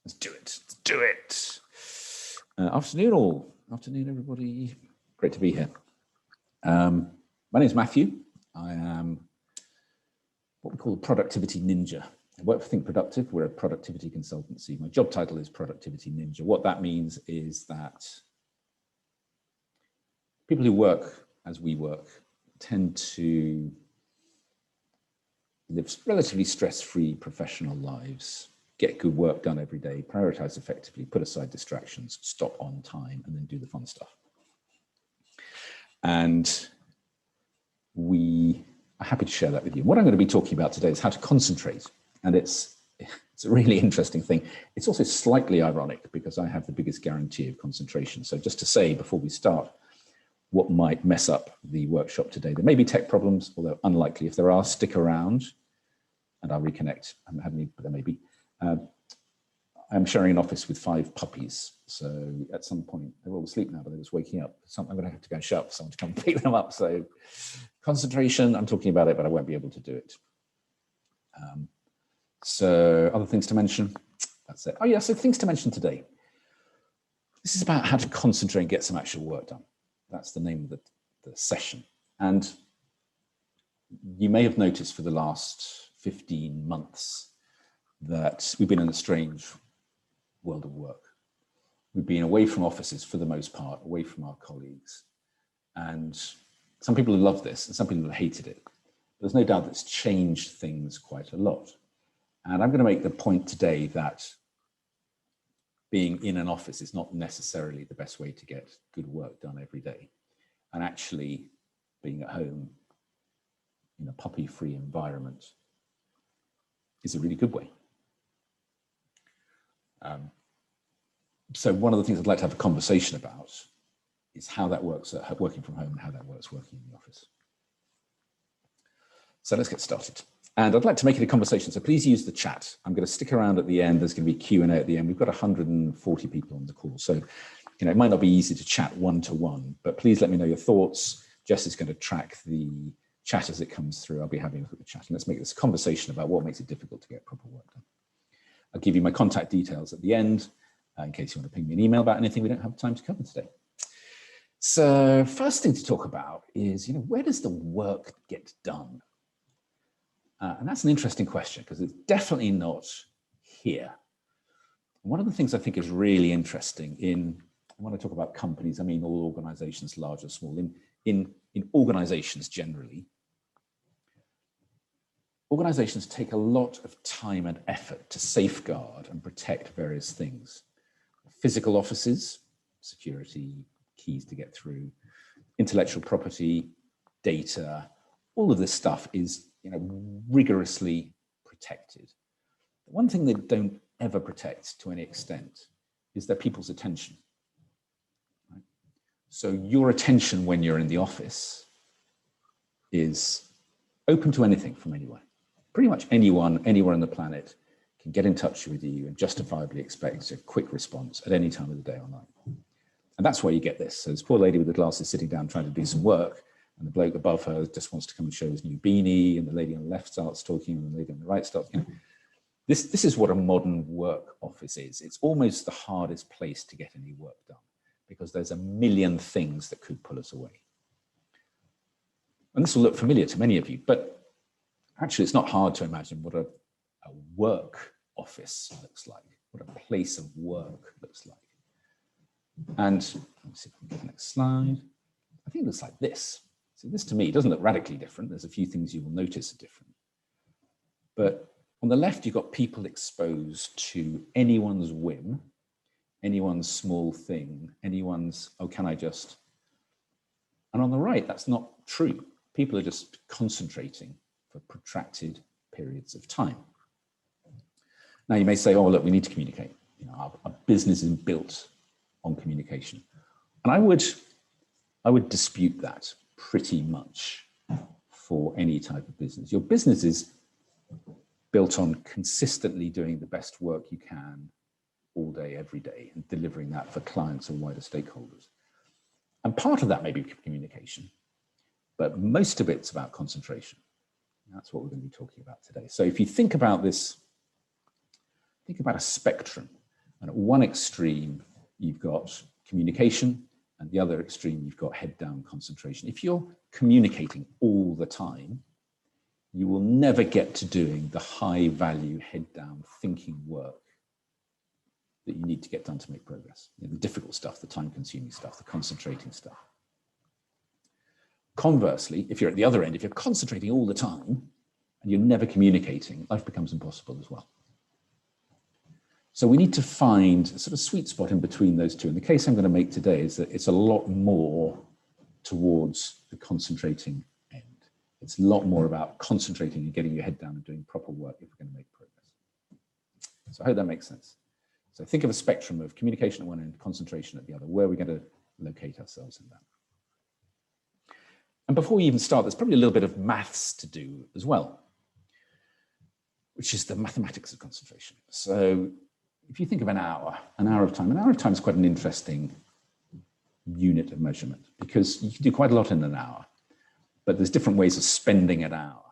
Let's do it. Let's do it. Afternoon all. Afternoon, everybody. Great to be here. My name is Matthew. I am what we call a productivity ninja. I work for Think Productive. We're a productivity consultancy. My job title is Productivity Ninja. What that means is that people who work as we work tend to live relatively stress-free professional lives, get good work done every day, prioritize effectively, put aside distractions, stop on time, and then do the fun stuff. And we are happy to share that with you. What I'm going to be talking about today is how to concentrate. And it's a really interesting thing. It's also slightly ironic because I have the biggest guarantee of concentration. So just to say before we start, what might mess up the workshop today. There may be tech problems, although unlikely. If there are, stick around and I'll reconnect. I haven't had any, but there may be. I'm sharing an office with 5 puppies. So at some point, they're all asleep now, but they're just waking up. I'm going to have to go and shout for someone to come and pick them up. So concentration, I'm talking about it, but I won't be able to do it. So other things to mention, that's it. Oh yeah, so things to mention today. This is about how to concentrate and get some actual work done. That's the name of the session. And you may have noticed for the last 15 months that we've been in a strange world of work. We've been away from offices for the most part, away from our colleagues. And some people have loved this and some people have hated it. There's no doubt that's changed things quite a lot. And I'm going to make the point today that being in an office is not necessarily the best way to get good work done every day. And actually being at home in a puppy-free environment is a really good way. So one of the things I'd like to have a conversation about is how that works at working from home and how that works working in the office. So let's get started. And I'd like to make it a conversation, so please use the chat. I'm going to stick around at the end. There's going to be Q&A at the end. We've got 140 people on the call, so it might not be easy to chat one-to-one, but please let me know your thoughts. Jess is going to track the chat as it comes through. I'll be having a look at the chat, and let's make this a conversation about what makes it difficult to get proper work done. I'll give you my contact details at the end, in case you want to ping me an email about anything we don't have time to cover today. So first thing to talk about is, where does the work get done? And that's an interesting question because it's definitely not here. One of the things I think is really interesting when I talk about companies, I mean all organizations, large or small, in organizations generally, organizations take a lot of time and effort to safeguard and protect various things. Physical offices, security, keys to get through, intellectual property, data, all of this stuff is rigorously protected. One thing they don't ever protect to any extent is their people's attention. Right? So your attention when you're in the office is open to anything from anyone. Pretty much anyone, anywhere on the planet can get in touch with you and justifiably expect a quick response at any time of the day or night. And that's why you get this. So this poor lady with the glasses sitting down trying to do some work, and the bloke above her just wants to come and show his new beanie, and the lady on the left starts talking, and the lady on the right starts. This is what a modern work office is. It's almost the hardest place to get any work done because there's a million things that could pull us away. And this will look familiar to many of you, but actually it's not hard to imagine what a work office looks like, what a place of work looks like. And let's see if we can get the next slide. I think it looks like this. So this to me doesn't look radically different. There's a few things you will notice are different. But on the left, you've got people exposed to anyone's whim, anyone's small thing, anyone's, oh, can I just? And on the right, that's not true. People are just concentrating for protracted periods of time. Now you may say, oh, look, we need to communicate. Our business is built on communication. And I would dispute that pretty much for any type of business. Your business is built on consistently doing the best work you can all day, every day, and delivering that for clients and wider stakeholders. And part of that may be communication, but most of it's about concentration. That's what we're going to be talking about today. So if you think about this, think about a spectrum. And at one extreme, you've got communication, and the other extreme, you've got head down concentration. If you're communicating all the time, you will never get to doing the high value head down thinking work that you need to get done to make progress. You know, the difficult stuff, the time consuming stuff, the concentrating stuff. Conversely, if you're at the other end, if you're concentrating all the time and you're never communicating, life becomes impossible as well. So we need to find a sort of sweet spot in between those two. And the case I'm going to make today is that it's a lot more towards the concentrating end. It's a lot more about concentrating and getting your head down and doing proper work if we're going to make progress. So I hope that makes sense. So think of a spectrum of communication at one end, concentration at the other. Where are we going to locate ourselves in that? And before we even start, there's probably a little bit of maths to do as well, which is the mathematics of concentration. So if you think of an hour of time is quite an interesting unit of measurement because you can do quite a lot in an hour, but there's different ways of spending an hour.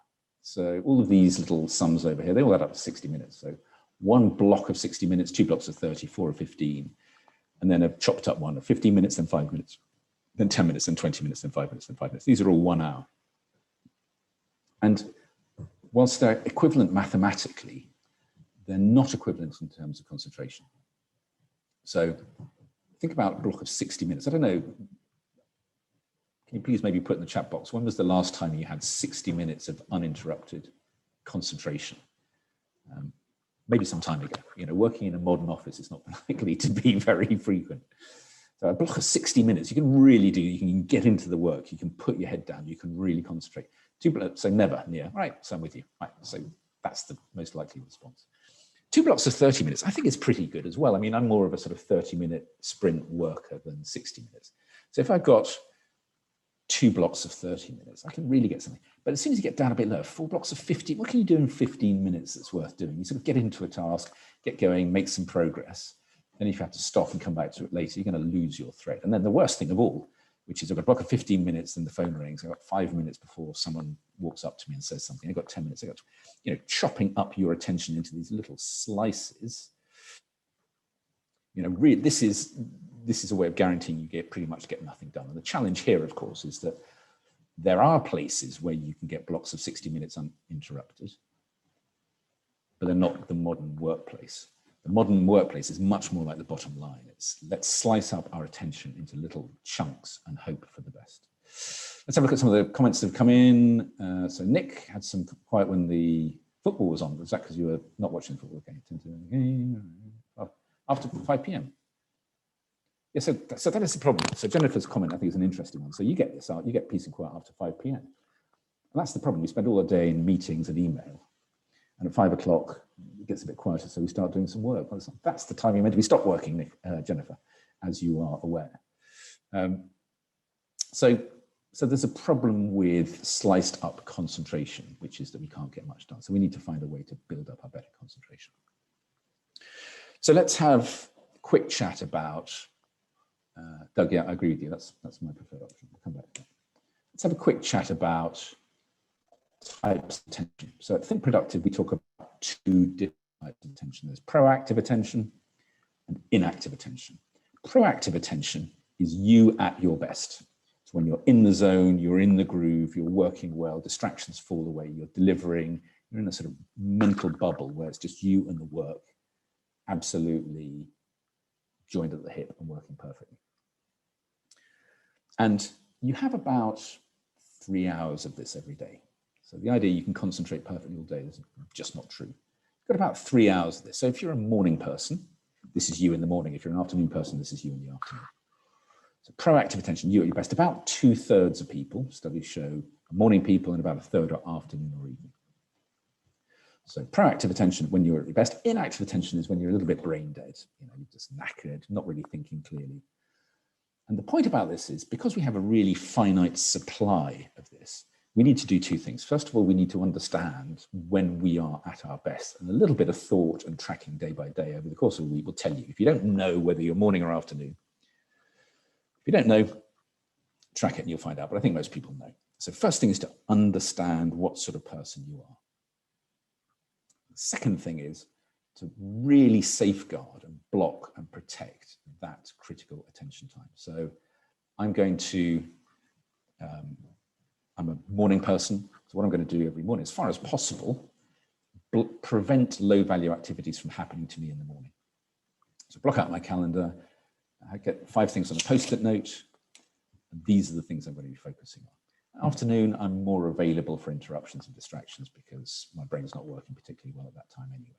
So all of these little sums over here, they all add up to 60 minutes. So one block of 60 minutes, 2 blocks of 30, 4 of 15, and then a chopped up one of 15 minutes, then 5 minutes, then 10 minutes, then 20 minutes, then 5 minutes, then 5 minutes. These are all 1 hour. And whilst they're equivalent mathematically, they're not equivalent in terms of concentration. So think about a block of 60 minutes. I don't know, can you please maybe put in the chat box, when was the last time you had 60 minutes of uninterrupted concentration? Maybe some time ago. You know, working in a modern office is not likely to be very frequent. So a block of 60 minutes, you can really do, you can get into the work, you can put your head down, you can really concentrate. So never, near, right, so I'm with you. Right, so that's the most likely response. 2 blocks of 30 minutes, I think it's pretty good as well. I mean, I'm more of a sort of 30-minute sprint worker than 60 minutes. So if I've got 2 blocks of 30 minutes, I can really get something. But as soon as you get down a bit lower, 4 blocks of 50, what can you do in 15 minutes that's worth doing? You sort of get into a task, get going, make some progress. Then if you have to stop and come back to it later, you're going to lose your thread. And then the worst thing of all, which is I've got a block of 15 minutes and the phone rings. I've got 5 minutes before someone walks up to me and says something. I've got 10 minutes. I've got, you know, chopping up your attention into these little slices. You know, really, this is a way of guaranteeing you pretty much get nothing done. And the challenge here, of course, is that there are places where you can get blocks of 60 minutes uninterrupted, but they're not the modern workplace. The modern workplace is much more like the bottom line. It's let's slice up our attention into little chunks and hope for the best. Let's have a look at some of the comments that have come in. So Nick had some quiet when the football was on. Was that because you were not watching the football game? After 5 p.m. Yeah, so that is the problem. So Jennifer's comment, I think, is an interesting one. So you get this out, you get peace and quiet after 5 p.m. And that's the problem. We spend all the day in meetings and email. And at 5 o'clock, it gets a bit quieter, so we start doing some work. Well, that's the time you're meant to be stop working, Nick, Jennifer, as you are aware. So there's a problem with sliced up concentration, which is that we can't get much done. So we need to find a way to build up our better concentration. So let's have a quick chat about, Doug, yeah, I agree with you. That's my preferred option. We'll come back to that. Let's have a quick chat about types of attention. So at Think Productive, we talk about 2 different types of attention. There's proactive attention and inactive attention. Proactive attention is you at your best. It's when you're in the zone, you're in the groove, you're working well, distractions fall away, you're delivering, you're in a sort of mental bubble where it's just you and the work, absolutely joined at the hip and working perfectly. And you have about 3 hours of this every day. So the idea you can concentrate perfectly all day is just not true. You've got about 3 hours of this. So if you're a morning person, this is you in the morning. If you're an afternoon person, this is you in the afternoon. So proactive attention, you at your best. About 2/3 of people, studies show, are morning people and about 1/3 are afternoon or evening. So proactive attention when you're at your best. Inactive attention is when you're a little bit brain dead. You know, you're just knackered, not really thinking clearly. And the point about this is because we have a really finite supply of this, we need to do 2 things. First of all, we need to understand when we are at our best, and a little bit of thought and tracking day by day over the course of a week will tell you. If you don't know whether you're morning or afternoon, if you don't know, track it and you'll find out, but I think most people know. So first thing is to understand what sort of person you are. The second thing is to really safeguard and block protect that critical attention time. So I'm going to, I'm a morning person, so what I'm going to do every morning, as far as possible, prevent low-value activities from happening to me in the morning. So block out my calendar, I get 5 things on a post-it note, and these are the things I'm going to be focusing on. Afternoon, I'm more available for interruptions and distractions because my brain's not working particularly well at that time anyway.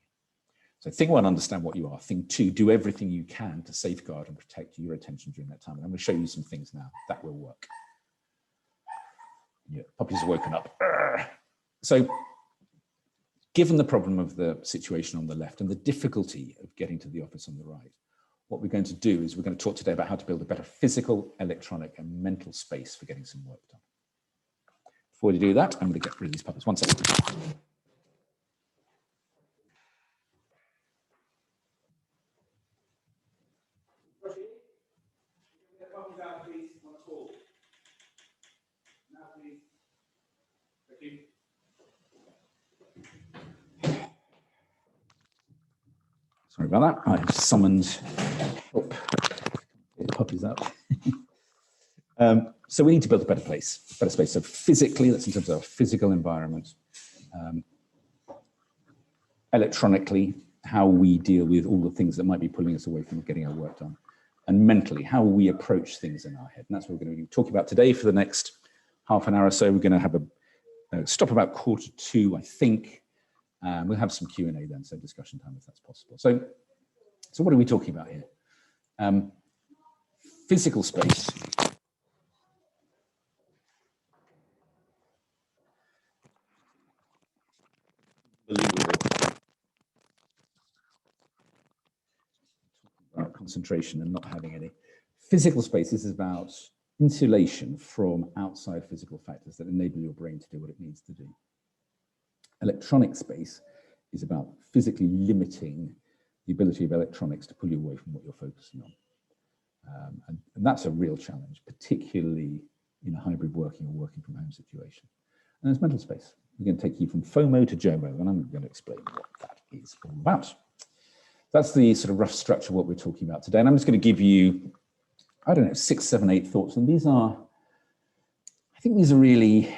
So thing 1, understand what you are. Thing 2, do everything you can to safeguard and protect your attention during that time. And I'm going to show you some things now that will work. Yeah, puppies are woken up. So given the problem of the situation on the left and the difficulty of getting to the office on the right, what we're going to do is we're going to talk today about how to build a better physical, electronic, and mental space for getting some work done. Before we do that, I'm going to get rid of these puppies. 1 second. Sorry about that. I've summoned help. Get the puppies out. So we need to build a better place, better space. So physically, that's in terms of our physical environment. Electronically, how we deal with all the things that might be pulling us away from getting our work done. And mentally, how we approach things in our head. And that's what we're going to be talking about today for the next half an hour or so. We're going to have a stop about 1:45, I think. We'll have some Q&A then, so discussion time if that's possible. So what are we talking about here? Physical space. About concentration and not having any. Physical space, this is about insulation from outside physical factors that enable your brain to do what it needs to do. Electronic space is about physically limiting the ability of electronics to pull you away from what you're focusing on. And that's a real challenge, particularly in a hybrid working or working from home situation. And there's mental space. We're going to take you from FOMO to JOMO, and I'm going to explain what that is all about. That's the sort of rough structure of what we're talking about today. And I'm just going to give you, I don't know, 6, 7, 8 thoughts. And these are, I think these are really,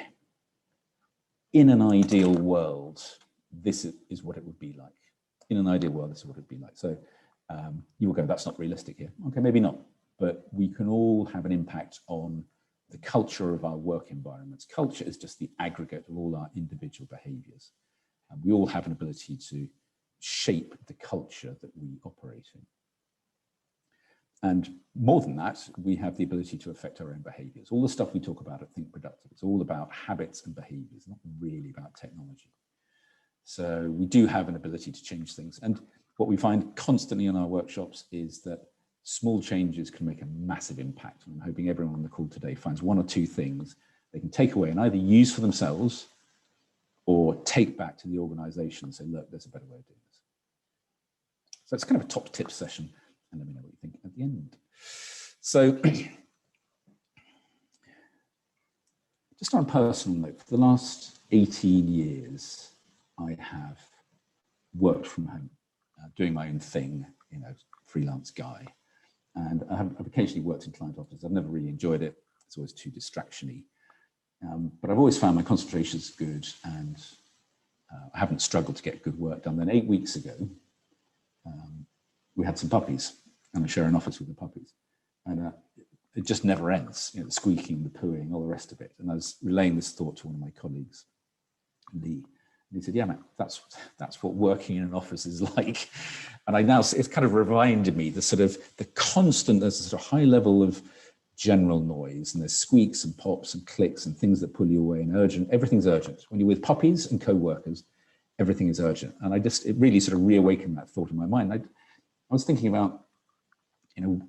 in an ideal world, this is what it would be like. In an ideal world, this is what it would be like. So you will go, that's not realistic here. Okay, maybe not. But we can all have an impact on the culture of our work environments. Culture is just the aggregate of all our individual behaviors. And we all have an ability to shape the culture that we operate in. And more than that, we have the ability to affect our own behaviors. All the stuff we talk about at Think Productive, it's all about habits and behaviors, not really about technology. So we do have an ability to change things. And what we find constantly in our workshops is that small changes can make a massive impact. And I'm hoping everyone on the call today finds 1 or 2 things they can take away and either use for themselves or take back to the organization and say, look, there's a better way of doing this. So it's kind of a top tip session, and let me know what you think at the end. So just on a personal note, for the last 18 years, I have worked from home, doing my own thing, you know, freelance guy. And I've occasionally worked in client offices. I've never really enjoyed it. It's always too distraction-y. But I've always found my concentration is good, and I haven't struggled to get good work done. Then 8 weeks ago, we had some puppies, and I share an office with the puppies. And it just never ends, you know, the squeaking, the pooing, all the rest of it. And I was relaying this thought to one of my colleagues, Lee. And he said, yeah, man, that's what working in an office is like. And it's kind of reminded me the sort of the constant, there's a sort of high level of general noise, and there's squeaks and pops and clicks and things that pull you away, and urgent, everything's urgent. When you're with puppies and co-workers, everything is urgent. And it really sort of reawakened that thought in my mind. I was thinking about, you know,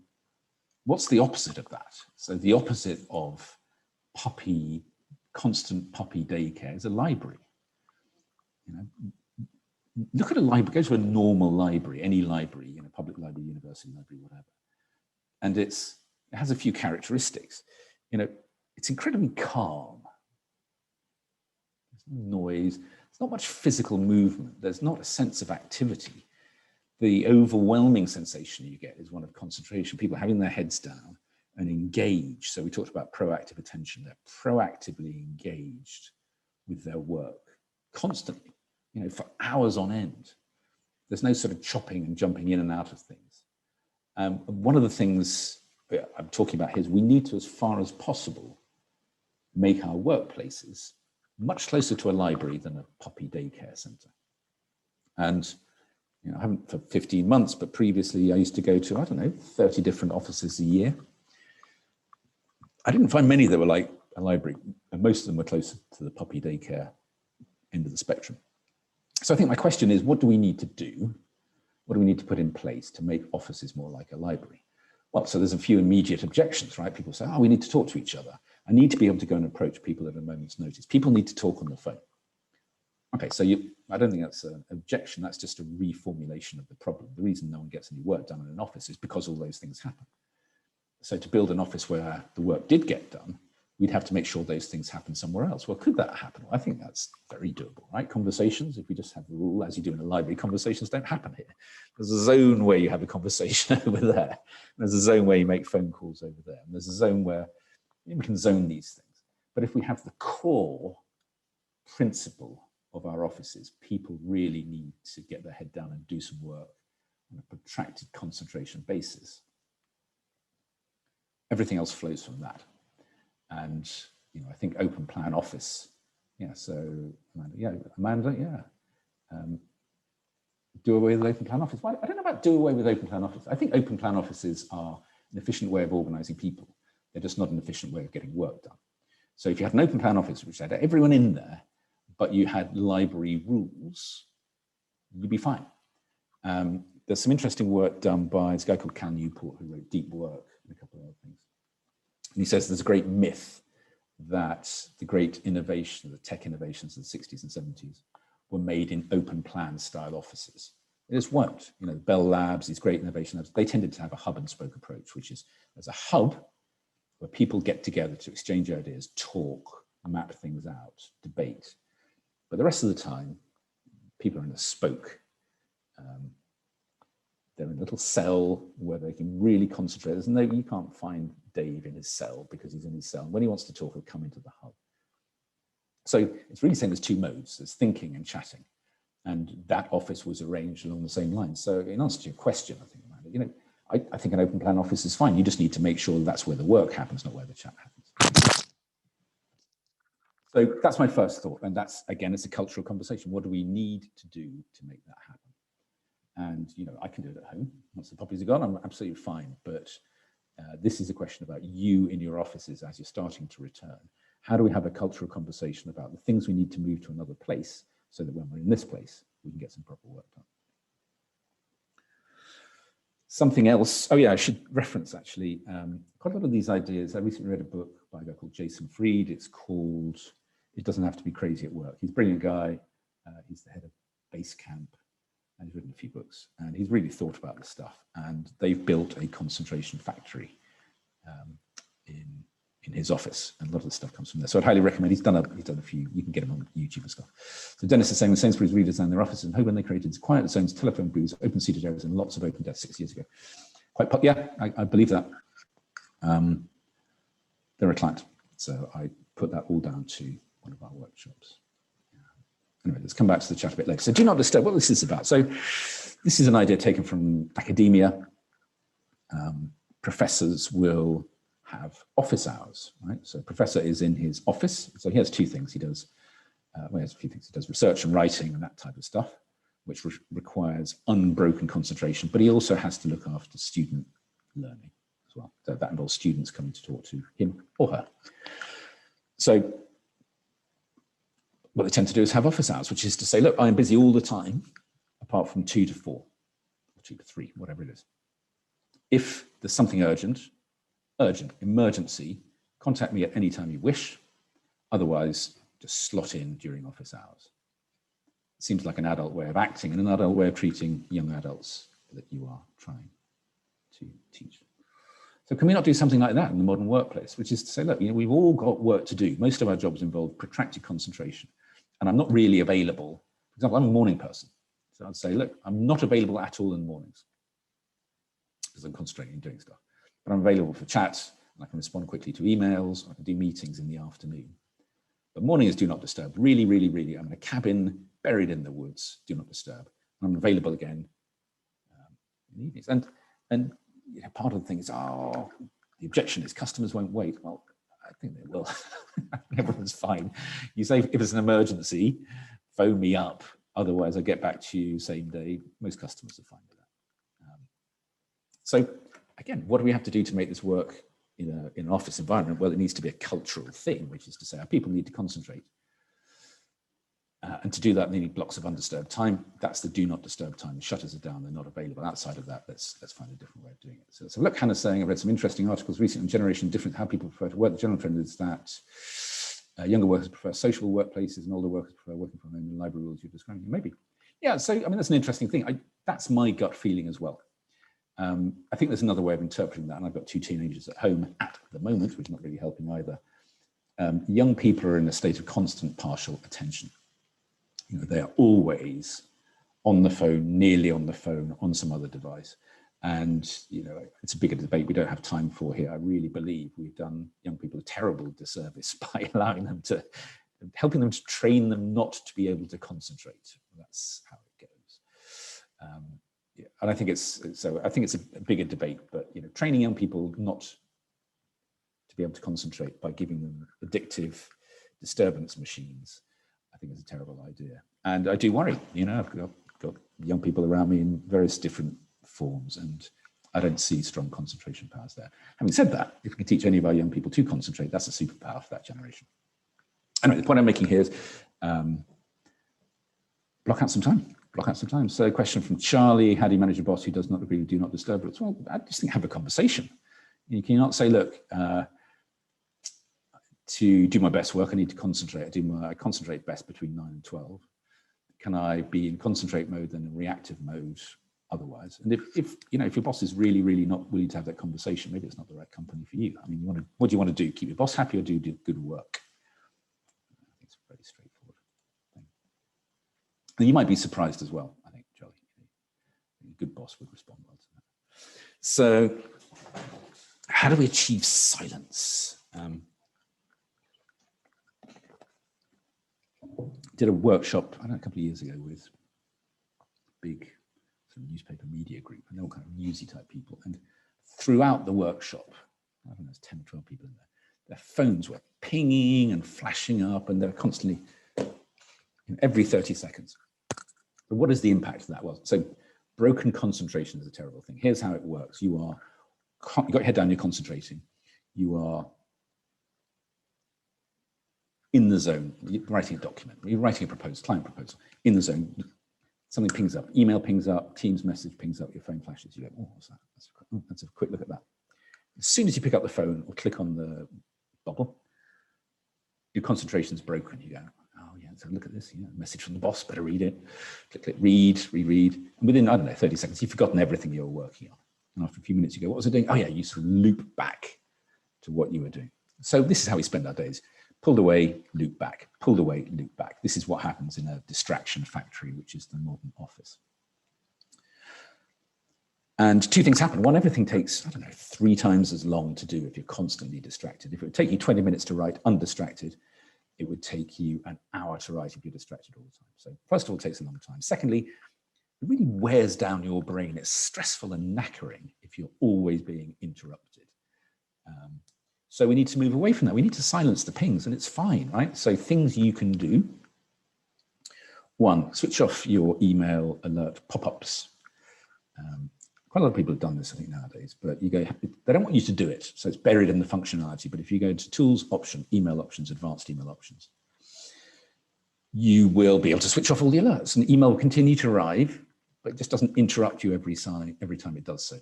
what's the opposite of that? So the opposite of constant puppy daycare is a library. You know, look at a library, go to a normal library, any library, you know, public library, university library, whatever. And it has a few characteristics. You know, it's incredibly calm. There's no noise, there's not much physical movement, there's not a sense of activity. the overwhelming sensation you get is one of concentration, people having their heads down and engaged. So we talked about proactive attention. They're proactively engaged with their work constantly, you know, for hours on end. There's no sort of chopping and jumping in and out of things. One of the things I'm talking about here is we need to, as far as possible, make our workplaces much closer to a library than a puppy daycare center. And you know, I haven't for 15 months, but previously I used to go to, I don't know, 30 different offices a year. I didn't find many that were like a library, and most of them were closer to the puppy daycare end of the spectrum. So I think my question is, what do we need to do? What do we need to put in place to make offices more like a library? Well, so there's a few immediate objections, right? People say, oh, we need to talk to each other. I need to be able to go and approach people at a moment's notice. People need to talk on the phone. Okay, so I don't think that's an objection. That's just a reformulation of the problem. The reason no one gets any work done in an office is because all those things happen. So to build an office where the work did get done, we'd have to make sure those things happen somewhere else. Well, could that happen? Well, I think that's very doable, right? Conversations, if we just have the rule, as you do in a library, conversations don't happen here. There's a zone where you have a conversation over there. There's a zone where you make phone calls over there. And there's a zone where we can zone these things. But if we have the core principle of our offices, people really need to get their head down and do some work on a protracted concentration basis. Everything else flows from that. And you know, I think open plan office, yeah, so Amanda, do away with open plan office. Why? I don't know about do away with open plan office. I think open plan offices are an efficient way of organizing people. They're just not an efficient way of getting work done. So if you had an open plan office which had everyone in there, but you had library rules, you'd be fine. There's some interesting work done by this guy called Cal Newport, who wrote Deep Work and a couple of other things. And he says there's a great myth that the great innovation, the tech innovations of the 60s and 70s were made in open plan style offices. It just weren't. You know, Bell Labs, these great innovation labs, they tended to have a hub and spoke approach, which is there's a hub where people get together to exchange ideas, talk, map things out, debate. But the rest of the time, people are in a spoke. They're in a little cell where they can really concentrate. There's no, you can't find Dave in his cell because he's in his cell. When he wants to talk, he'll come into the hub. So it's really saying there's two modes. There's thinking and chatting. And that office was arranged along the same lines. So in answer to your question, I think, Amanda, you know, I think an open plan office is fine. You just need to make sure that's where the work happens, not where the chat happens. So that's my first thought. And that's, again, it's a cultural conversation. What do we need to do to make that happen? And, you know, I can do it at home. Once the puppies are gone, I'm absolutely fine. But this is a question about you in your offices as you're starting to return. How do we have a cultural conversation about the things we need to move to another place so that when we're in this place, we can get some proper work done? Something else, oh yeah, I should reference actually, quite a lot of these ideas. I recently read a book by a guy called Jason Fried. It's called, It Doesn't Have to Be Crazy at Work. He's a brilliant guy. He's the head of Basecamp. And he's written a few books, and he's really thought about this stuff. And they've built a concentration factory in his office, and a lot of the stuff comes from there. So I'd highly recommend. He's done a few. You can get him on YouTube and stuff. So Dennis is saying, when Sainsbury's redesigned their offices in Holborn, they created quiet zones, telephone booths, open seated areas, and lots of open desks 6 years ago. Yeah, I believe that. They're a client, so I put that all down to one of our workshops. Anyway, let's come back to the chat a bit later. So do not disturb, what this is about. So this is an idea taken from academia. Professors will have office hours, right? So professor is in his office. So he has two things. He does, he has a few things. He does research and writing and that type of stuff, which requires unbroken concentration, but he also has to look after student learning as well. So that involves students coming to talk to him or her. So what they tend to do is have office hours, which is to say, look, I'm busy all the time, apart from 2 to 4, or 2 to 3, whatever it is. If there's something urgent, emergency, contact me at any time you wish. Otherwise, just slot in during office hours. It seems like an adult way of acting and an adult way of treating young adults that you are trying to teach. So can we not do something like that in the modern workplace, which is to say, look, you know, we've all got work to do. Most of our jobs involve protracted concentration, and I'm not really available. For example, I'm a morning person. So I'd say, look, I'm not available at all in the mornings because I'm concentrating on doing stuff, but I'm available for chats and I can respond quickly to emails. I can do meetings in the afternoon. But morning is do not disturb. Really, really, really, I'm in a cabin buried in the woods, do not disturb. I'm available again in the evenings. And you know, part of the thing is, oh, the objection is customers won't wait. Well, I think they will. Everyone's fine. You say, if it's an emergency, phone me up. Otherwise, I get back to you same day. Most customers are fine with that. So again, what do we have to do to make this work in an office environment? Well, it needs to be a cultural thing, which is to say our people need to concentrate. And to do that, they need blocks of undisturbed time. That's the do not disturb time. The shutters are down, they're not available. Outside of that, let's find a different way of doing it. So look, Hannah's saying, I read some interesting articles recently on generation different, how people prefer to work. The general trend is that younger workers prefer social workplaces and older workers prefer working from home. The library rules you're describing, maybe. Yeah, so I mean, that's an interesting thing. That's my gut feeling as well. I think there's another way of interpreting that, and I've got 2 teenagers at home at the moment, which is not really helping either. Young people are in a state of constant partial attention. You know, they are always on the phone, nearly on the phone, on some other device. And, you know, it's a bigger debate we don't have time for here. I really believe we've done young people a terrible disservice by allowing them to, helping them to train them not to be able to concentrate. That's how it goes. Yeah, and I think it's a bigger debate, but, you know, training young people not to be able to concentrate by giving them addictive disturbance machines, I think it's a terrible idea. And I do worry, you know, I've got young people around me in various different forms, and I don't see strong concentration powers there. Having said that, if we can teach any of our young people to concentrate, that's a superpower for that generation. Anyway, the point I'm making here is block out some time. Block out some time. So a question from Charlie, how do you manage a boss who does not agree with do not disturb rules? Well, I just think have a conversation. You cannot say, look, to do my best work, I need to concentrate. I concentrate best between 9 and 12. Can I be in concentrate mode than in reactive mode otherwise? And if your boss is really, really not willing to have that conversation, maybe it's not the right company for you. I mean, what do you want to do? Keep your boss happy or do good work? I think it's a pretty straightforward thing. And you might be surprised as well, I think, Charlie. A good boss would respond well to that. So how do we achieve silence? Did a workshop, I don't know, a couple of years ago with a big sort of newspaper media group, and they're all kind of newsy type people. And throughout the workshop, I don't know, there's 10 or 12 people in there, their phones were pinging and flashing up, and they're constantly, every 30 seconds. But what is the impact of that? Well, so broken concentration is a terrible thing. Here's how it works. You've got your head down, you're concentrating. You are in the zone, you're writing a document, you're writing a client proposal, in the zone, something pings up, email pings up, Teams message pings up, your phone flashes, you go, oh, what's that? Let's have a quick look at that. As soon as you pick up the phone or click on the bubble, your concentration's broken. You go, oh yeah, so look at this, message from the boss, better read it. Click, read, reread. And within, I don't know, 30 seconds, you've forgotten everything you were working on. And after a few minutes, you go, what was I doing? Oh yeah, you sort of loop back to what you were doing. So this is how we spend our days. Pulled away, loop back, pulled away, loop back. This is what happens in a distraction factory, which is the modern office. And 2 things happen. One, everything takes, I don't know, 3 times as long to do if you're constantly distracted. If it would take you 20 minutes to write undistracted, it would take you an hour to write if you're distracted all the time. So first of all, it takes a long time. Secondly, it really wears down your brain. It's stressful and knackering if you're always being interrupted. So we need to move away from that. We need to silence the pings, and it's fine, right? So things you can do. 1, switch off your email alert pop-ups. Quite a lot of people have done this, I think, nowadays, but you go, they don't want you to do it. So it's buried in the functionality. But if you go to Tools, Option, Email Options, Advanced Email Options, you will be able to switch off all the alerts, and email will continue to arrive, but it just doesn't interrupt you every time it does so.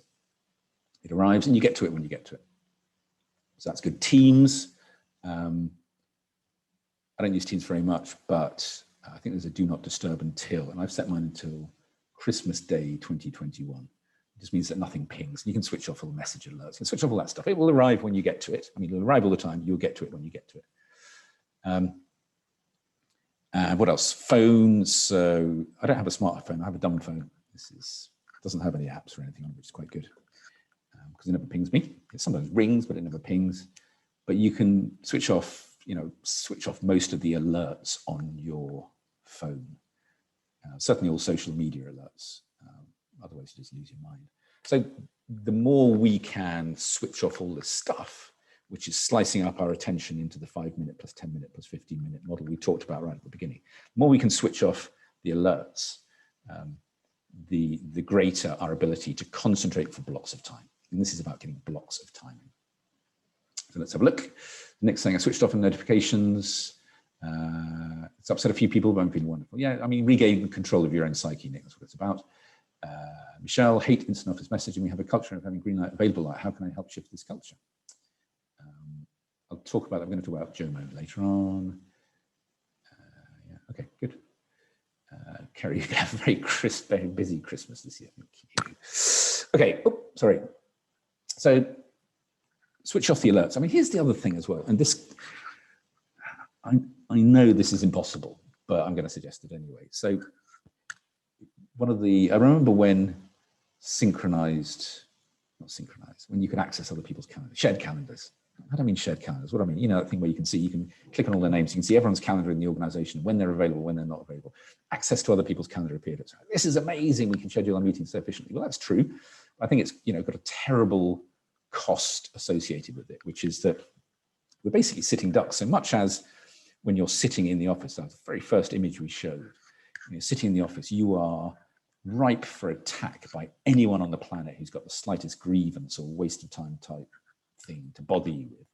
It arrives, and you get to it when you get to it. So that's good. Teams, I don't use Teams very much, but I think there's a do not disturb until, and I've set mine until Christmas Day 2021. It just means that nothing pings. You can switch off all the message alerts, you can switch off all that stuff. It will arrive when you get to it. I mean, it'll arrive all the time. You'll get to it when you get to it. What else? Phones. So I don't have a smartphone. I have a dumb phone. Doesn't have any apps or anything on it, which is quite good because it never pings me. It sometimes rings, but it never pings. But you can switch off most of the alerts on your phone. Certainly all social media alerts. Otherwise, you just lose your mind. So the more we can switch off all this stuff, which is slicing up our attention into the 5-minute plus 10-minute plus 15-minute model we talked about right at the beginning, the more we can switch off the alerts, the greater our ability to concentrate for blocks of time. And this is about getting blocks of time. So let's have a look. The next thing, I switched off the notifications. It's upset a few people, but I'm feeling wonderful. Yeah, I mean, regain control of your own psyche, Nick, that's what it's about. Michelle, hate instant office messaging. We have a culture of having green light, available light. How can I help shift this culture? I'll talk about that. I'm going to talk about JOMO later on. Yeah, okay, good. Kerry, you can have a very crisp, very busy Christmas this year. Thank you. Okay, sorry. So switch off the alerts. I mean, here's the other thing as well. And this, I know this is impossible, but I'm going to suggest it anyway. So I remember when when you could access other people's calendars, shared calendars. I don't mean shared calendars. What I mean, you know, that thing where you can click on all their names. You can see everyone's calendar in the organization, when they're available, when they're not available. Access to other people's calendar appeared. This is amazing. We can schedule our meetings so efficiently. Well, that's true. I think it's, got a terrible cost associated with it, which is that we're basically sitting ducks. So much as when you're sitting in the office, that's the very first image we showed. You're sitting in the office, you are ripe for attack by anyone on the planet who's got the slightest grievance or waste of time type thing to bother you with.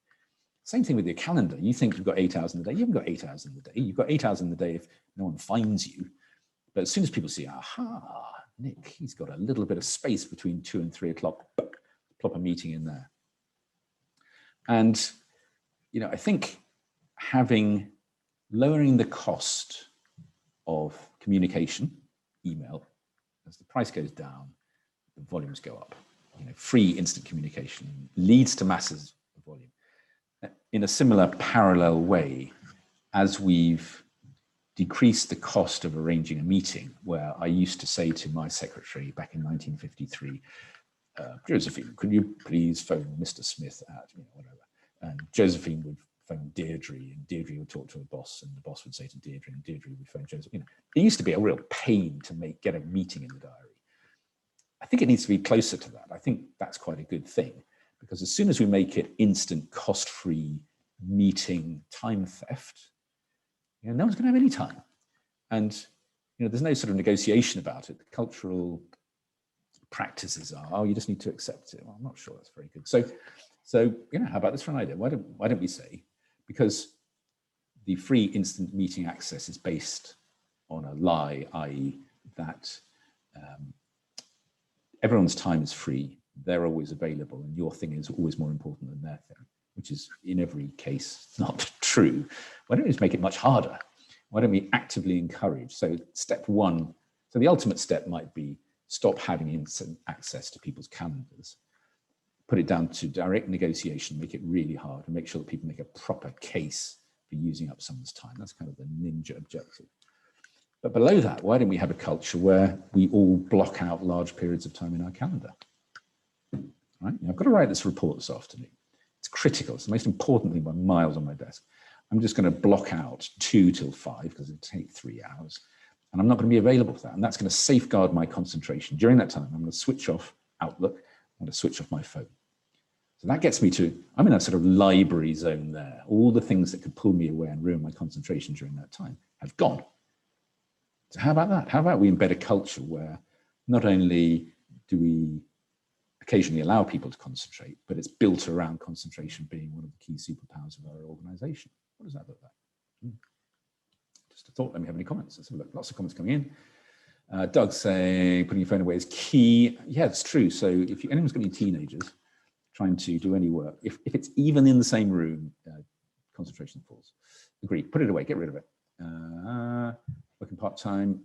Same thing with your calendar. You think you've got 8 hours in the day. You haven't got 8 hours in the day. You've got 8 hours in the day if no one finds you. But as soon as people see, aha, Nick, he's got a little bit of space between 2 and 3 o'clock, plop a meeting in there. And, I think lowering the cost of communication, email, as the price goes down, the volumes go up. Free instant communication leads to masses of volume. In a similar parallel way, as we've decreased the cost of arranging a meeting, where I used to say to my secretary back in 1953, Josephine, could you please phone Mr. Smith at whatever? And Josephine would phone Deirdre, and Deirdre would talk to her boss, and the boss would say to Deirdre, and Deirdre would phone Josephine. It used to be a real pain to get a meeting in the diary. I think it needs to be closer to that. I think that's quite a good thing, because as soon as we make it instant, cost-free meeting time theft, no one's going to have any time. And there's no sort of negotiation about it. The cultural practices are, you just need to accept it. Well, I'm not sure that's very good. So how about this for an idea? Why don't we say, because the free instant meeting access is based on a lie, i.e. that everyone's time is free, they're always available, and your thing is always more important than their thing, which is in every case not true. Why don't we just make it much harder? Why don't we actively encourage? So step one, so the ultimate step might be stop having instant access to people's calendars, put it down to direct negotiation, make it really hard, and make sure that people make a proper case for using up someone's time. That's kind of the ninja objective. But below that, why don't we have a culture where we all block out large periods of time in our calendar? Right? I've got to write this report this afternoon. It's critical. It's the most important thing by miles on my desk. I'm just going to block out 2 till 5 because it'll take 3 hours. And I'm not going to be available for that. And that's going to safeguard my concentration. During that time, I'm going to switch off Outlook. I'm going to switch off my phone. So that gets me I'm in a sort of library zone there. All the things that could pull me away and ruin my concentration during that time have gone. So how about that? How about we embed a culture where not only do we occasionally allow people to concentrate, but it's built around concentration being one of the key superpowers of our organization? What does that look like? Just a thought. Let me have any comments. Let's have a look. Lots of comments coming in. Doug saying putting your phone away is key. Yeah, it's true. So if anyone's got any teenagers trying to do any work, if it's even in the same room, concentration falls. Agreed. Put it away. Get rid of it. Working part-time.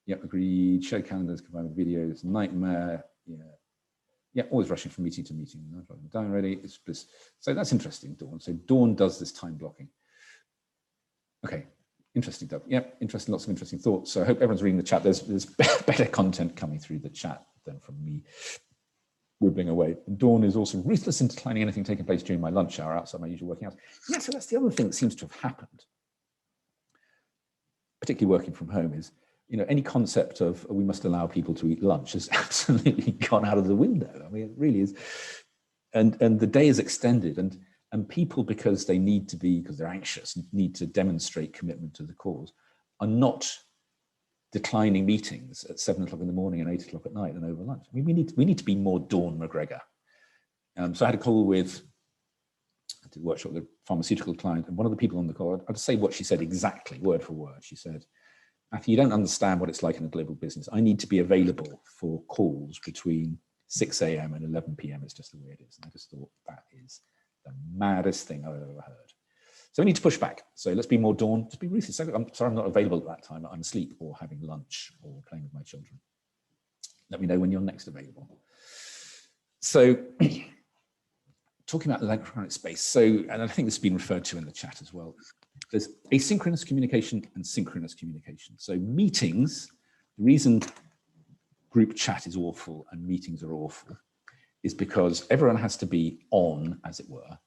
Yep, agreed. Show calendars combined with videos. Nightmare. Yeah, always rushing from meeting to meeting. Done already. It's bliss. So that's interesting, Dawn. So Dawn does this time blocking. Okay, Interesting, Doug. Yeah, interesting, lots of interesting thoughts. So I hope everyone's reading the chat. There's better content coming through the chat than from me wibbling away. Dawn is also ruthless in declining anything taking place during my lunch hour outside my usual working hours. Yeah, so that's the other thing that seems to have happened, particularly working from home, is, you know, any concept of we must allow people to eat lunch has absolutely gone out of the window. I mean, it really is. And the day is extended, and people, because they need to be, because they're anxious, need to demonstrate commitment to the cause, are not declining meetings at 7 o'clock in the morning and 8 o'clock at night and over lunch. I mean, we need to be more Dawn McGregor. So I had a call with, I did a workshop with a pharmaceutical client, and one of the people on the call, I'd say what she said exactly, word for word. She said, Matthew, you don't understand what it's like in a global business. I need to be available for calls between 6 a.m. and 11 p.m. It's just the way it is. And I just thought, that is the maddest thing I've ever heard. So we need to push back. So let's be more Dawn. Just be ruthless. I'm sorry, I'm not available at that time. I'm asleep or having lunch or playing with my children. Let me know when you're next available. So talking about electronic space. So, and I think this has been referred to in the chat as well. There's asynchronous communication and synchronous communication. So meetings, the reason group chat is awful and meetings are awful is because everyone has to be on, as it were,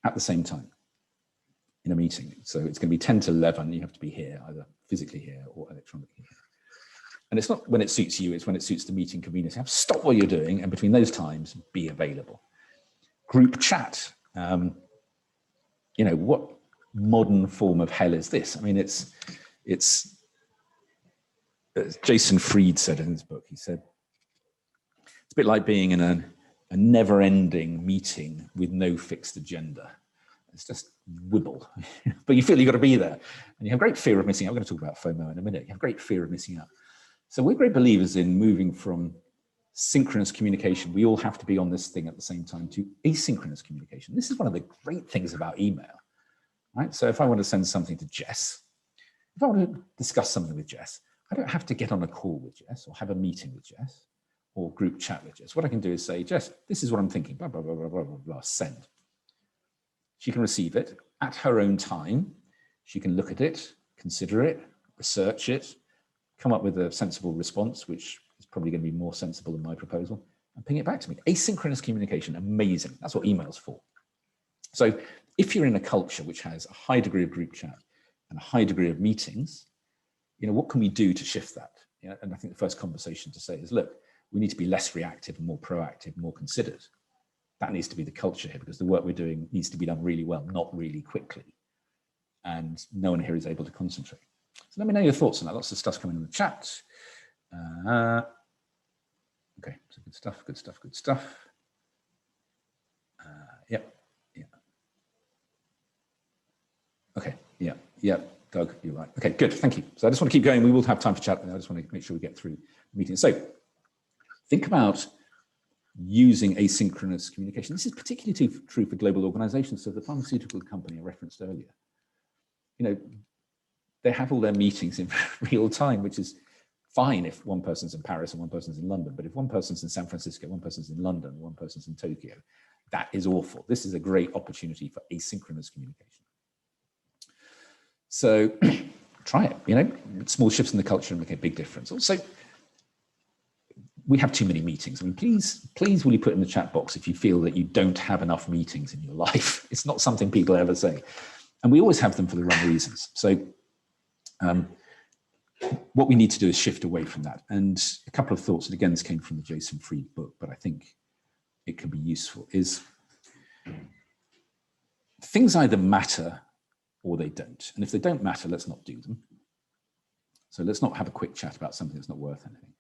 at the same time in a meeting. So it's going to be 10 to 11. You have to be here, either physically here or electronically here. And it's not when it suits you, it's when it suits the meeting conveners. You have to stop what you're doing, and between those times, be available. Group chat, you know, what modern form of hell is this? I mean, it's as Jason Fried said in his book, he said, it's a bit like being in a never-ending meeting with no fixed agenda. It's just wibble, but you feel you've got to be there. And you have great fear of missing out. I'm going to talk about FOMO in a minute. You have great fear of missing out. So we're great believers in moving from synchronous communication, we all have to be on this thing at the same time, to asynchronous communication. This is one of the great things about email, right? So if I want to send something to Jess, if I want to discuss something with Jess, I don't have to get on a call with Jess or have a meeting with Jess or group chat with Jess. What I can do is say, Jess, this is what I'm thinking, blah, blah, blah, blah, blah, blah, blah, send. She can receive it at her own time. She can look at it, consider it, research it, come up with a sensible response, which is probably going to be more sensible than my proposal, and ping it back to me. Asynchronous communication, amazing. That's what email's for. So if you're in a culture which has a high degree of group chat and a high degree of meetings, you know, what can we do to shift that? You know, and I think the first conversation to say is, look, we need to be less reactive and more proactive, more considered. That needs to be the culture here, because the work we're doing needs to be done really well, not really quickly. And no one here is able to concentrate. So let me know your thoughts on that. Lots of stuff coming in the chat. Okay, so good stuff, good stuff, good stuff. Yep. Okay, yeah, Doug, you're right. Okay, good, thank you. So I just want to keep going. We will have time for chat, but I just want to make sure we get through the meeting. So think about using asynchronous communication. This is particularly true for global organizations. So the pharmaceutical company I referenced earlier, you know, they have all their meetings in real time, which is fine if one person's in Paris and one person's in London. But if one person's in San Francisco, one person's in London, one person's in Tokyo, that is awful. This is a great opportunity for asynchronous communication. So try it, you know, small shifts in the culture make a big difference. Also, we have too many meetings. I mean, please will you put in the chat box if you feel that you don't have enough meetings in your life. It's not something people ever say. And we always have them for the wrong reasons. So what we need to do is shift away from that. And a couple of thoughts, and again, this came from the Jason Fried book, but I think it can be useful, is things either matter or they don't. And if they don't matter, let's not do them. So let's not have a quick chat about something that's not worth anything.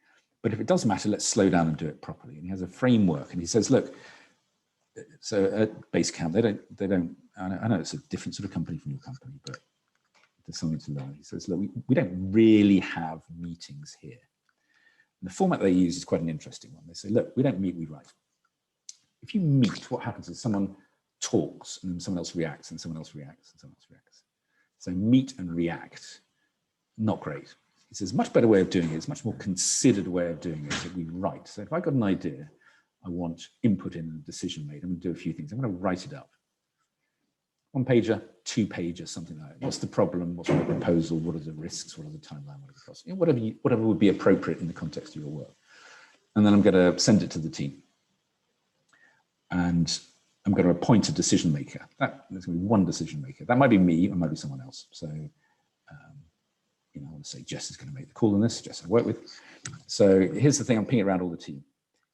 But if it does matter, let's slow down and do it properly. And he has a framework, and he says, look, so at Basecamp, they don't, I know it's a different sort of company from your company, but there's something to learn. He says, look, we don't really have meetings here. And the format they use is quite an interesting one. They say, look, we don't meet, we write. If you meet, what happens is someone talks and then someone else reacts and someone else reacts and someone else reacts. So meet and react, not great. He says, much better way of doing it, it's a much more considered way of doing it, that we write. So if I've got an idea, I want input in and a decision made, I'm going to do a few things. I'm going to write it up. one pager, two pages, something like that. What's the problem? What's my proposal? What are the risks? What are the timeline? What are the costs? You know, whatever would be appropriate in the context of your work. And then I'm going to send it to the team. And I'm going to appoint a decision maker. There's going to be one decision maker. That might be me, or might be someone else. So, you know, I want to say Jess is going to make the call on this. Jess I work with. So here's the thing, I'm pinging around all the team.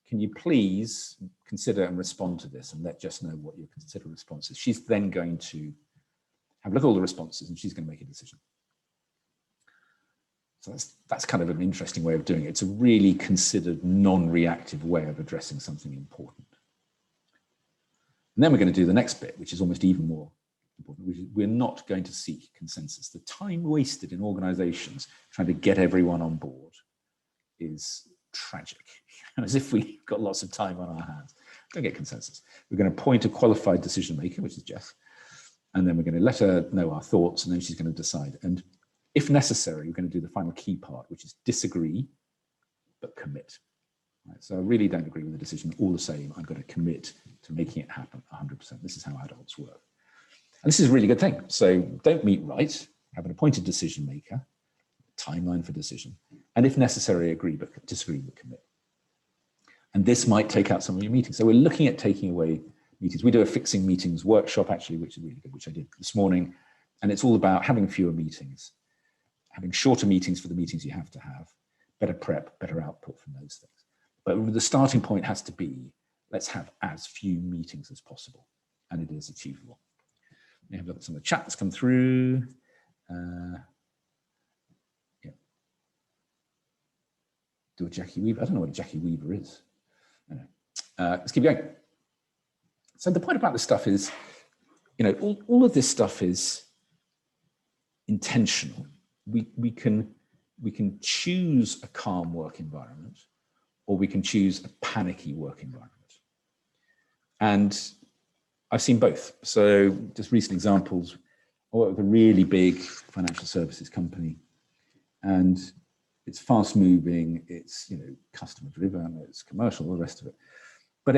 Can you please consider and respond to this and let Jess know what your considered response is? She's then going to have a look at all the responses and she's going to make a decision. So that's kind of an interesting way of doing it. It's a really considered non-reactive way of addressing something important. And then we're going to do the next bit, which is almost even more important, which is we're not going to seek consensus. The time wasted in organizations trying to get everyone on board is tragic. As if we've got lots of time on our hands. Don't get consensus. We're going to appoint a qualified decision maker, which is Jess, and then we're going to let her know our thoughts, and then she's going to decide. And if necessary, we're going to do the final key part, which is disagree, but commit. Right? So I really don't agree with the decision. All the same, I'm going to commit to making it happen 100%. This is how adults work. And this is a really good thing. So don't meet right, have an appointed decision maker, timeline for decision, and if necessary, agree, but disagree, but commit. And this might take out some of your meetings. So we're looking at taking away meetings. We do a fixing meetings workshop, actually, which is really good, which I did this morning. And it's all about having fewer meetings, having shorter meetings for the meetings you have to have, better prep, better output from those things. But the starting point has to be, let's have as few meetings as possible. And it is achievable. Let me have a look at some of the chat that's come through. Yeah. Do a Jackie Weaver. I don't know what a Jackie Weaver is. Let's keep going. So the point about this stuff is, you know, all of this stuff is intentional. We can choose a calm work environment, or we can choose a panicky work environment. And I've seen both. So just recent examples, I work with a really big financial services company, and it's fast moving, it's, you know, customer driven, it's commercial, all the rest of it. But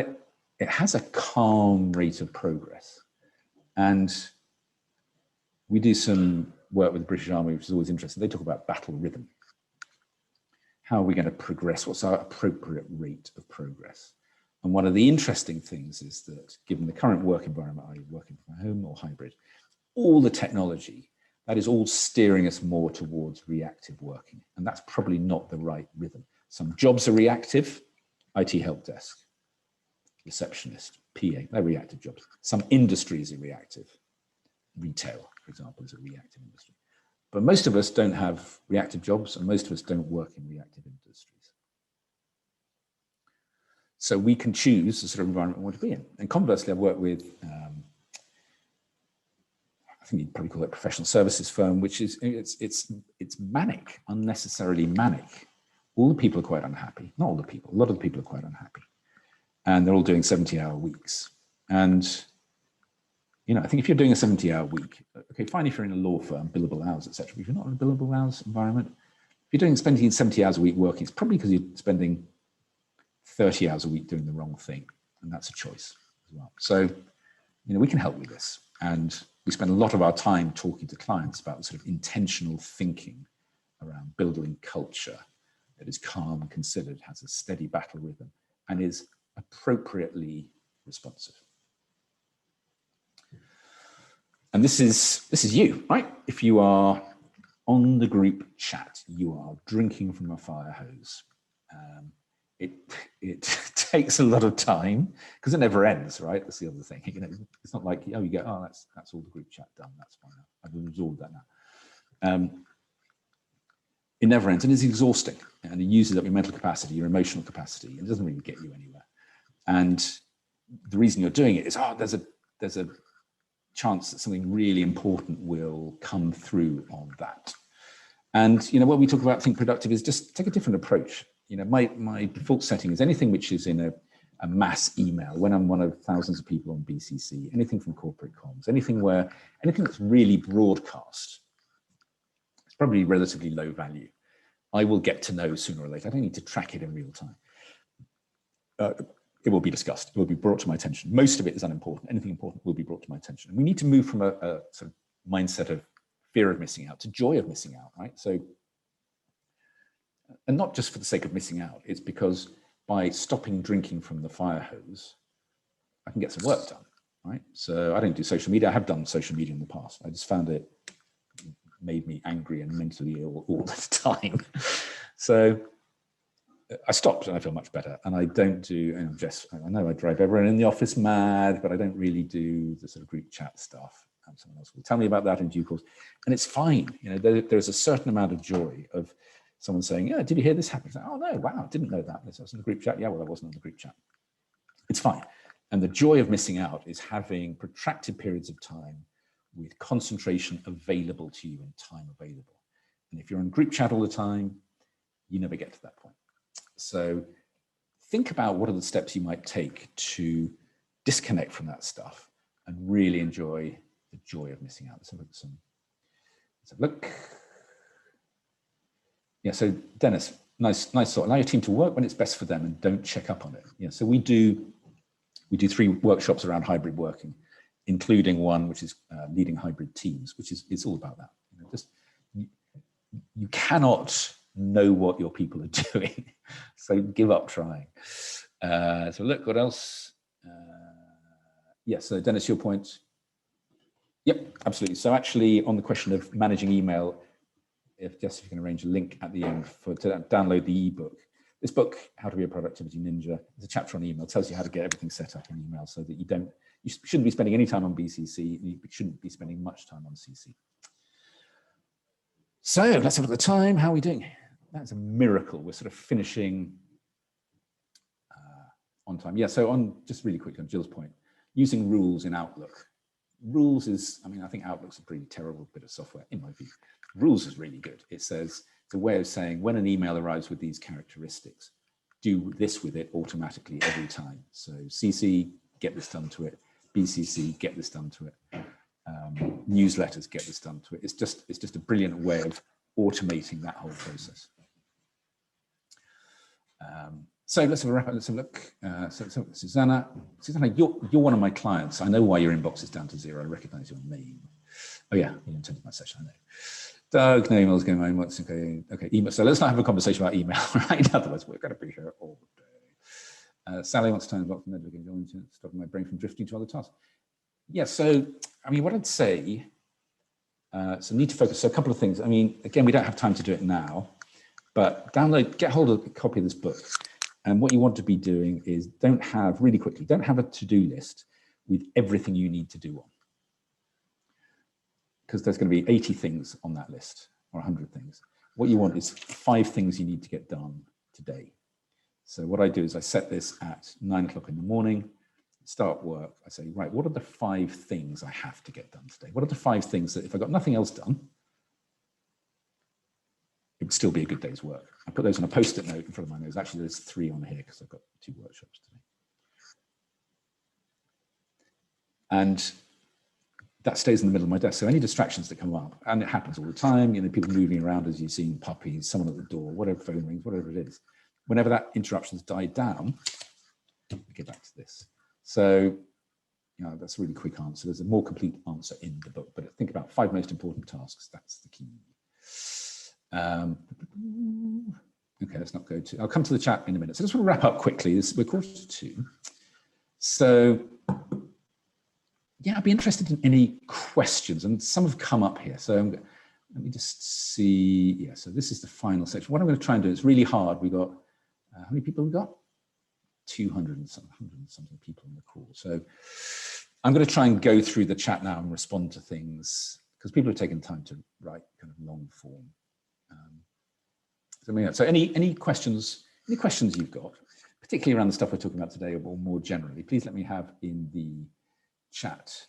it has a calm rate of progress. And we do some work with the British Army, which is always interesting. They talk about battle rhythm. How are we going to progress? What's our appropriate rate of progress? And one of the interesting things is that given the current work environment, are you working from home or hybrid, all the technology, that is all steering us more towards reactive working. And that's probably not the right rhythm. Some jobs are reactive, IT help desk, receptionist, PA, they're reactive jobs. Some industries are reactive. Retail, for example, is a reactive industry. But most of us don't have reactive jobs, and most of us don't work in reactive industries. So we can choose the sort of environment we want to be in. And conversely, I've worked with, I think you'd probably call it a professional services firm, which is, it's manic, unnecessarily manic. All the people are quite unhappy. Not all the people, a lot of the people are quite unhappy. And they're all doing 70-hour weeks. And, you know, I think if you're doing a 70-hour week, okay, fine if you're in a law firm, billable hours, etc. But if you're not in a billable hours environment, if you're spending 70 hours a week working, it's probably because you're spending 30 hours a week doing the wrong thing. And that's a choice as well. So, you know, we can help with this. And we spend a lot of our time talking to clients about sort of intentional thinking around building culture that is calm, considered, has a steady battle rhythm, and is appropriately responsive. And this is you, right? If you are on the group chat, you are drinking from a fire hose. It takes a lot of time because it never ends, right? That's the other thing. You know, it's not like, oh, you go, oh, that's all the group chat done. That's fine. I've absorbed that now. It never ends, and it's exhausting, and it uses up your mental capacity, your emotional capacity, and it doesn't really get you anywhere. And the reason you're doing it is, there's a chance that something really important will come through on that. And, you know, what we talk about think productive is just take a different approach. You know, my default setting is anything which is in a mass email, when I'm one of thousands of people on BCC, anything from corporate comms, anything that's really broadcast, it's probably relatively low value. I will get to know sooner or later. I don't need to track it in real time. it will be discussed. It will be brought to my attention. Most of it is unimportant. Anything important will be brought to my attention. And we need to move from a sort of mindset of fear of missing out to joy of missing out, right? So, and not just for the sake of missing out, it's because by stopping drinking from the fire hose, I can get some work done, right? So I don't do social media. I have done social media in the past. I just found it made me angry and mentally ill all the time. So I stopped and I feel much better. And I don't do, and I know I drive everyone in the office mad, but I don't really do the sort of group chat stuff. Someone else will tell me about that in due course. And it's fine. You know, there's a certain amount of joy of someone saying, yeah, did you hear this happen? Like, oh no, wow, didn't know that. This was in the group chat. Yeah, well, I wasn't on the group chat. It's fine. And the joy of missing out is having protracted periods of time with concentration available to you and time available. And if you're in group chat all the time, you never get to that point. So think about what are the steps you might take to disconnect from that stuff and really enjoy the joy of missing out. Let's have a look. Yeah, so Dennis, nice thought. Allow your team to work when it's best for them and don't check up on it. Yeah, so we do 3 workshops around hybrid working, including one which is leading hybrid teams, which is it's all about that. You know, just you cannot know what your people are doing, so give up trying. So look, what else? Yeah, so Dennis, your point. Yep, absolutely. So actually, on the question of managing email, if Jess, if you can arrange a link at the end to download the ebook. This book, How to Be a Productivity Ninja, is a chapter on email. It tells you how to get everything set up in email so that you shouldn't be spending any time on BCC. You shouldn't be spending much time on CC. So let's have a look at the time. How are we doing? That's a miracle. We're sort of finishing on time. Yeah, so on just really quickly on Jill's point, using rules in Outlook. Rules is, I mean, I think Outlook's a pretty terrible bit of software in my view. Rules is really good. It says, it's a way of saying when an email arrives with these characteristics, do this with it automatically every time. So CC, get this done to it. BCC, get this done to it. Newsletters, get this done to it. It's just a brilliant way of automating that whole process. So let's have a wrap up. Let's have a look. So Susanna, you're one of my clients. I know why your inbox is down to 0. I recognize your name. Oh yeah, you attended my session. I know. Doug, no emails going on. Okay, email. So let's not have a conversation about email, right? Otherwise, we're going to be here all day. Sally wants to turn the block from networking, stopping my brain from drifting to other tasks. Yeah. So I mean, what I'd say. So need to focus. So a couple of things. I mean, again, we don't have time to do it now, but get hold of a copy of this book. And what you want to be doing is don't have a to-do list with everything you need to do on. Because there's going to be 80 things on that list or 100 things. What you want is 5 things you need to get done today. So what I do is I set this at 9 o'clock in the morning, start work. I say, right, what are the 5 things I have to get done today? What are the 5 things that if I got nothing else done, it would still be a good day's work. I put those on a post-it note in front of my nose. Actually, there's 3 on here because I've got 2 workshops today. And that stays in the middle of my desk. So any distractions that come up, and it happens all the time, you know, people moving around as you've seen, puppies, someone at the door, whatever, phone rings, whatever it is. Whenever that interruption's died down, I get back to this. So, you know, that's a really quick answer. There's a more complete answer in the book, but think about 5 most important tasks. That's the key. Okay, let's not go to, I'll come to the chat in a minute. So I just want to wrap up quickly. We're 1:45. So yeah, I'd be interested in any questions, and some have come up here. So let me just see. Yeah, so this is the final section. What I'm going to try and do, it's really hard. We got, how many people have we got? 200 and something people on the call. So I'm going to try and go through the chat now and respond to things because people have taken time to write kind of long form. So any questions you've got, particularly around the stuff we're talking about today or more generally, please let me have in the chat.